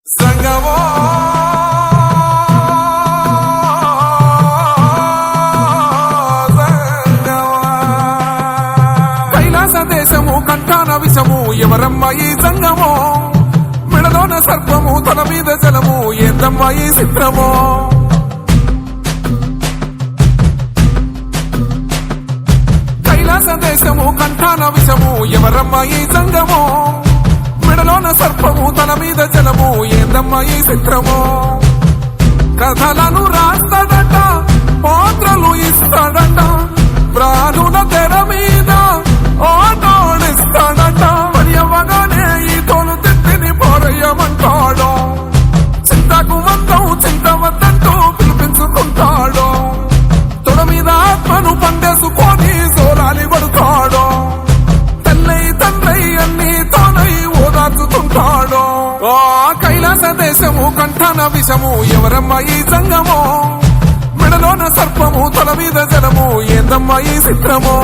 సంగమో కైలాస దేశము కంఠాన విషము ఎవరమ్మ ఈ సంగమో మెడలోన సర్పము తల మీద జలము ఏందమ్మ ఈ చిత్రమో కైలాస దేశము కంఠాన విషము ఎవరమ్మ ఈ సంగమో మెడలోన సర్పము తల మీద జలము ఏందమ్మ ఈ చిత్రమో కథలను రాస్తాడట పాత్రలు ఇస్తాడట ప్రాణుల తెర మీద ఆటోడిస్తాడట పర్యవగానే ఈ తోలు తిట్టిని పోరయ్యమంటాడు చింతకు మందం చింతవద్దంటూ పిలిపించుకుంటాడు తొడ మీద ఆత్మను పండేసుకొని సోలాలి పడుతాడు తల్లై తండ్రై అన్ని తానై ఓదార్చుతుంటాడు కైలాస దేశము కంఠాన విషము ఎవరమ్మ ఈ సంగమో మెడలోన సర్పము తల మీద జలము ఏందమ్మ ఈ చిత్రమో